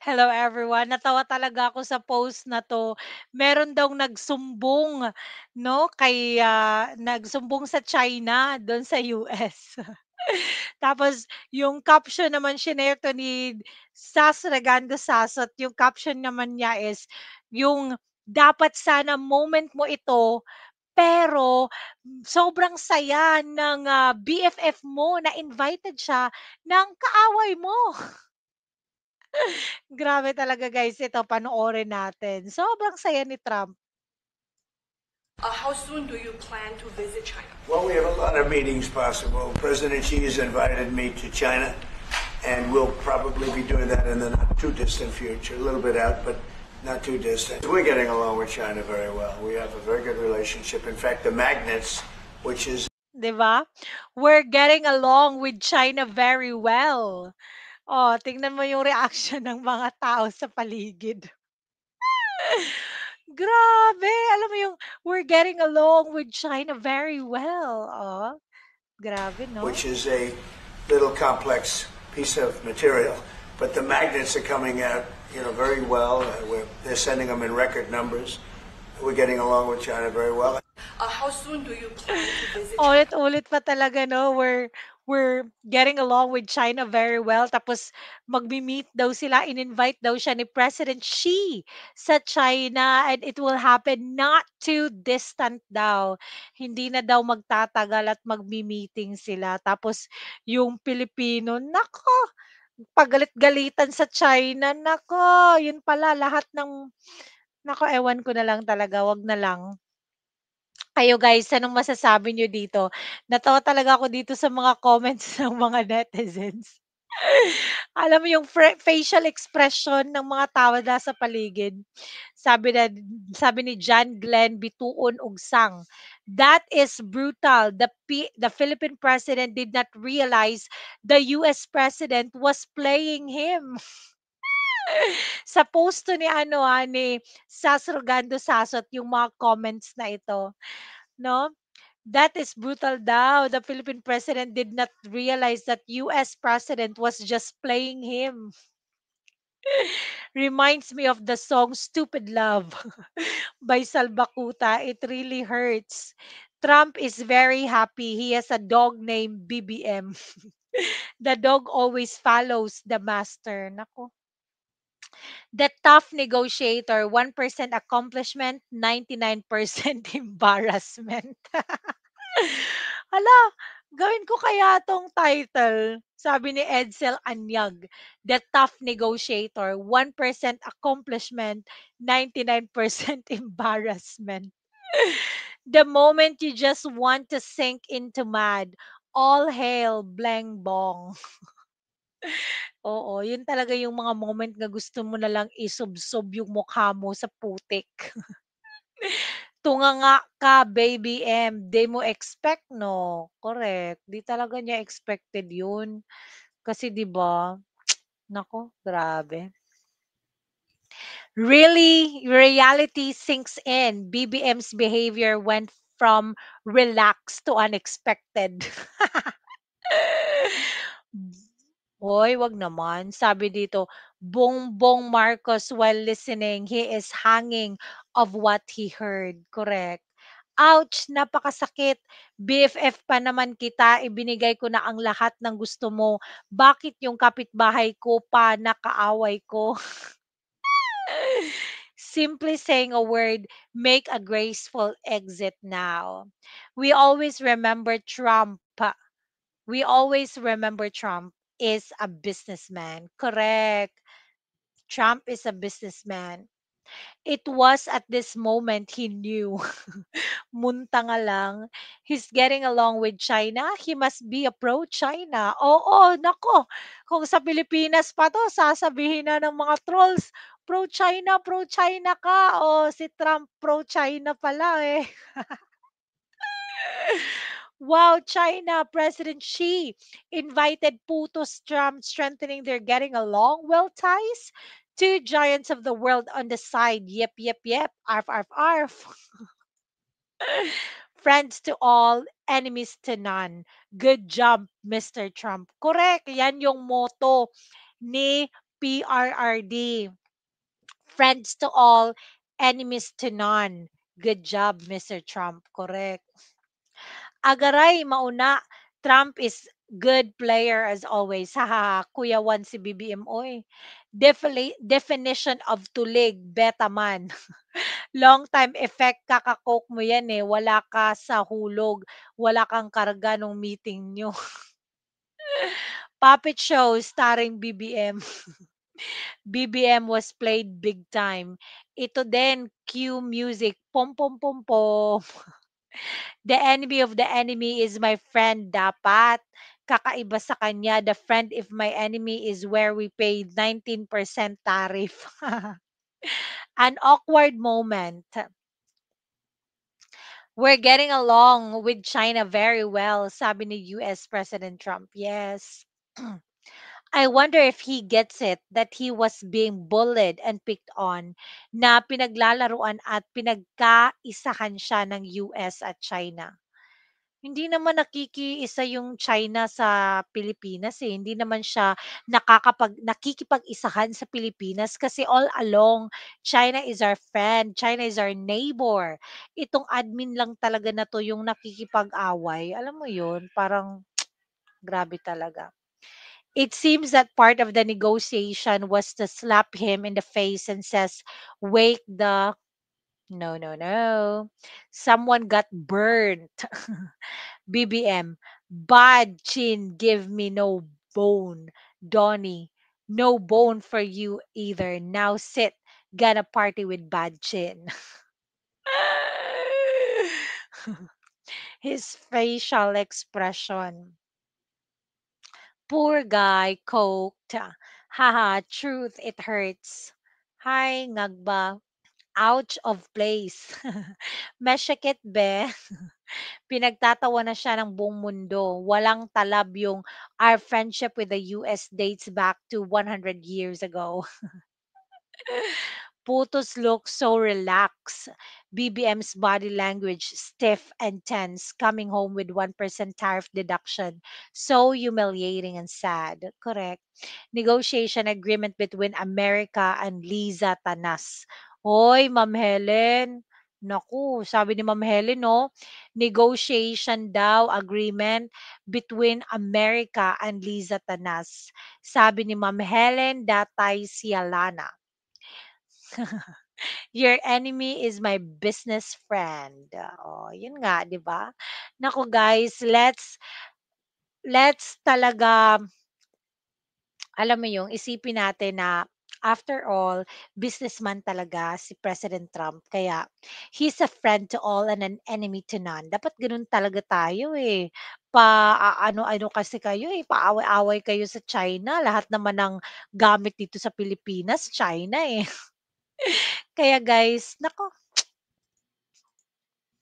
Hello everyone. Natawa talaga ako sa post na 'to. Meron daw nagsumbong 'no, nagsumbong sa China do'n sa US. Tapos yung caption naman shinare 'to ni Sas Regando Sasot, yung caption naman niya is yung, "Dapat sana moment mo ito, pero sobrang saya ng, BFF mo na invited siya ng kaaway mo." Grabe talaga guys, ito panoorin natin. Sobrang saya ni Trump. How soon do you plan to visit China? Well, we have a lot of meetings possible. President Xi has invited me to China, and we'll probably be doing that in the not too distant future. A little bit out, but not too distant. We're getting along with China very well. We have a very good relationship. In fact, the magnets, which is 'Di ba? We're getting along with China very well. Oh, tingnan mo yung reaction ng mga tao sa paligid. Grabe! Alam mo yung, "We're getting along with China very well." Oh, grabe 'no? which is a little complex piece of material, but the magnets are coming out, very well. They're sending them in record numbers. We're getting along with China very well. How soon do you plan to visit China? Ulit-ulit pa talaga 'no, we're getting along with China very well, tapos magme-meet daw sila, in-invite daw siya ni President Xi sa China, and it will happen not too distant daw. Hindi na daw magtatagal at magme-meeting sila. Tapos yung Pilipino, naku, pagalit-galitan sa China, naku, yun pala lahat ng naku, ewan ko na lang talaga, 'wag na lang. Kayo guys, anong masasabi niyo dito? Natawa talaga ako dito sa mga comments ng mga netizens. Alam mo yung facial expression ng mga tao na sa paligid. Sabi na sabi ni John Glenn Bituon Ugsang, "That is brutal. The Philippine president did not realize the US president was playing him." Sa post to ni ano, ni Sas Rogando Sasot yung mga comments na ito, 'no? That is brutal daw. The Philippine president did not realize that US president was just playing him. Reminds me of the song Stupid Love by Salbakuta. It really hurts. Trump is very happy. He has a dog named BBM. The dog always follows the master. Nako. The tough negotiator, 1% accomplishment, 99% embarrassment. Hala, gawin ko kaya 'tong title. Sabi ni Edsel Anyag, "The Tough Negotiator, 1% accomplishment, 99% embarrassment." The moment you just want to sink into mad, all hail Bleng Bong. Oo, yun talaga yung mga moment na gusto mo na lang isubsob yung mukha mo sa putik. Tunganga ka, baby M, 'di mo expect 'no? Correct, 'di talaga niya expected yun. Kasi 'di ba, naku, grabe. Really, reality sinks in. BBM's behavior went from relaxed to unexpected. Hoy, 'wag naman. Sabi dito, Bongbong Marcos while listening, he is hanging of what he heard. Correct. Ouch! Napakasakit. BFF pa naman kita, ibinigay ko na ang lahat ng gusto mo. Bakit yung kapitbahay ko pa nakaaway ko? Simply saying a word, make a graceful exit now. We always remember Trump. We always remember Trump is a businessman. Correct. Trump is a businessman. It was at this moment he knew. Munta nga lang. He's getting along with China. He must be a pro-China. Oo, nako. Kung sa Pilipinas pa to, sasabihin na ng mga trolls, pro-China ka. O, si Trump pro-China pala eh. Wow, China President Xi invited Puto's Trump, strengthening their getting along well ties. Two giants of the world on the side. Yep, yep, yep. Arf, arf, arf. Friends to all, enemies to none. Good job, Mr. Trump. Correct. Yan yung motto ni PRRD. Friends to all, enemies to none. Good job, Mr. Trump. Correct. Agaray, mauna. Trump is good player as always. Haha, Kuya Wan si BBM. Oy. Definition of tulig, beta man. Long time effect, kakakoke mo yan eh. Wala ka sa hulog. Wala kang karga nung meeting nyo. Puppet show starring BBM. BBM was played big time. Ito din, cue music. Pom pom pom pom. The enemy of the enemy is my friend dapat. Kakaiba sa kanya, the friend if my enemy is where we pay 19% tariff. An awkward moment. We're getting along with China very well, sabi ni US President Trump. Yes. I wonder if he gets it that he was being bullied and picked on, na pinaglalaruan at pinagkaisahan siya ng US at China. Hindi naman nakikiisa yung China sa Pilipinas, eh. Hindi naman siya nakikipag-isahan sa Pilipinas kasi all along, China is our friend, China is our neighbor. Itong admin lang talaga na 'to yung nakikipag-away, alam mo yun, parang grabe talaga. It seems that part of the negotiation was to slap him in the face and says, "Wake the" no, no, no. Someone got burnt. BBM, bad chin, give me no bone. Donnie, no bone for you either. Now sit, gonna party with bad chin. His facial expression. Poor guy, coked. Haha, truth, it hurts. Hi, ngagba. Ouch of place. Meshakit be. Pinagtatawa na siya ng buong mundo. Walang talab yung our friendship with the US dates back to 100 years ago. Putos look so relaxed. BBM's body language stiff and tense, coming home with 1% tariff deduction. So humiliating and sad. Correct. Negotiation agreement between America and Liza Tanas. Hoy, Ma'am Helen. Naku, sabi ni Ma'am Helen, no, negotiation daw agreement between America and Liza Tanas. Sabi ni Ma'am Helen Datay Sialana. Your enemy is my business friend. Oh, yun nga, 'di ba? Naku guys, let's talaga alam mo yung isipin natin na after all, businessman talaga si President Trump. Kaya he's a friend to all and an enemy to none. Dapat ganun talaga tayo eh. Ano-ano kasi kayo eh, paaway-away kayo sa China. Lahat naman ng gamit dito sa Pilipinas, China eh. Kaya guys, nako,